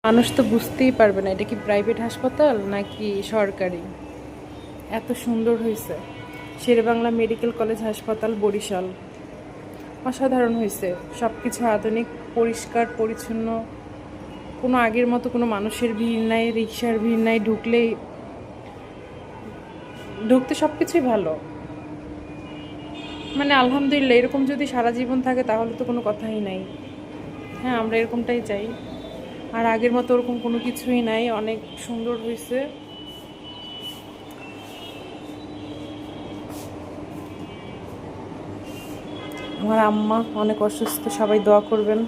মানুষ তো বুঝতেই পারবে না এটা কি প্রাইভেট হাসপাতাল নাকি সরকারি। এত সুন্দর হয়েছে। শেরেবাংলা মেডিকেল কলেজ হাসপাতাল বরিশাল, অসাধারণ হয়েছে। সব কিছু আধুনিক, পরিষ্কার পরিচ্ছন্ন, কোনো আগের মতো কোনো মানুষের ভিড় নাই, রিক্সার ভিড় নাই, ঢুকতে সব কিছুই ভালো। মানে আলহামদুলিল্লাহ, এরকম যদি সারা জীবন থাকে তাহলে তো কোনো কথাই নাই। হ্যাঁ, আমরা এরকমটাই চাই। আর আগের মতো ওরকম কোনো কিছুই নাই, অনেক সুন্দর হয়েছে। আমার আম্মা অনেক অসুস্থ, সবাই দোয়া করবেন।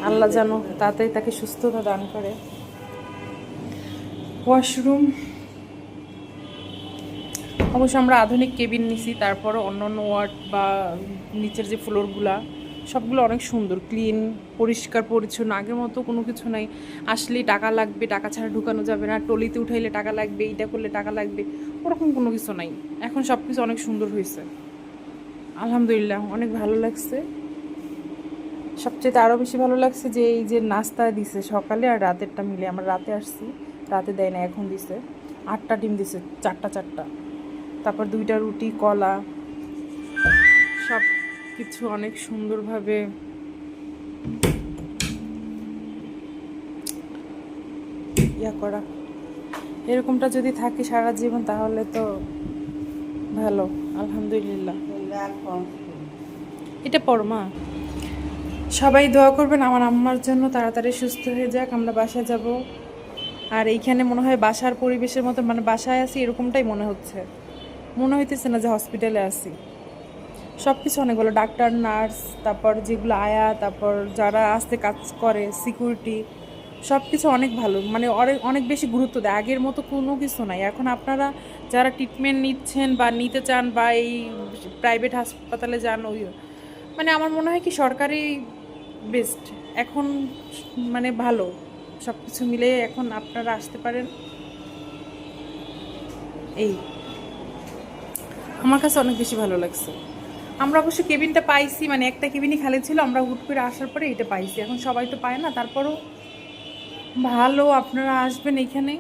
আল্লাহ যেন তাড়াতাড়ি তাকে সুস্থতা দান করে। ওয়াশরুম, অবশ্য আমরা আধুনিক কেবিন নিছি, তারপরও অন্যান্য ওয়ার্ড বা নিচের যে ফ্লোরগুলা সবগুলো অনেক সুন্দর, ক্লিন, পরিষ্কার পরিচ্ছন্ন। আগের মতো কোনো কিছু নাই, আসলেই টাকা লাগবে, টাকা ছাড়া ঢুকানো যাবে না, টলিতে উঠাইলে টাকা লাগবে, এইটা করলে টাকা লাগবে, ওরকম কোনো কিছু নাই। এখন সব কিছু অনেক সুন্দর হয়েছে, আলহামদুলিল্লাহ অনেক ভালো লাগছে। সবচেয়ে আরও বেশি ভালো লাগছে যে এই যে নাস্তা দিছে সকালে আর রাতেরটা মিলে। আমরা রাতে আসছি, রাতে দেয় না, এখন দিছে 8টা ডিম দিছে, চারটা চারটা, তারপর 2টা রুটি, কলা, সব কিছু অনেক সুন্দরভাবে ইয়া করা। এরকমটা যদি থাকে সারা জীবন তাহলে তো ভালো, আলহামদুলিল্লাহ। এটা পড় মা। সবাই দোয়া করবেন আমার আম্মার জন্য, তাড়াতাড়ি সুস্থ হয়ে যাক, আমরা বাসায় যাব। আর এইখানে মনে হয় বাসার পরিবেশের মতো, মানে বাসায় আছি এরকমটাই মনে হচ্ছে, মনে হইতেছে না যে হসপিটালে আছি। সব কিছু অনেক ভালো, ডাক্তার, নার্স, তারপর যেগুলো আয়া, তারপর যারা আসতে কাজ করে, সিকিউরিটি, সব কিছু অনেক ভালো। মানে অনেক অনেক বেশি গুরুত্ব দেয়, আগের মতো কোনো কিছু নাই। এখন আপনারা যারা ট্রিটমেন্ট নিচ্ছেন বা নিতে চান বা এই প্রাইভেট হাসপাতালে যান, ওই মানে আমার মনে হয় কি সরকারি বেস্ট এখন, মানে ভালো সব কিছু মিলে। এখন আপনারা আসতে পারেন, এই আমার কাছে অনেক বেশি ভালো লাগছে। আমরা অবশ্য কেবিনটা পাইছি, মানে একটা কেবিনই খালি ছিল, আমরা হুট করে আসার পরে এটা পাইছি। এখন সবাই তো পায় না, তারপরও ভালো, আপনারা আসবেন এইখানে।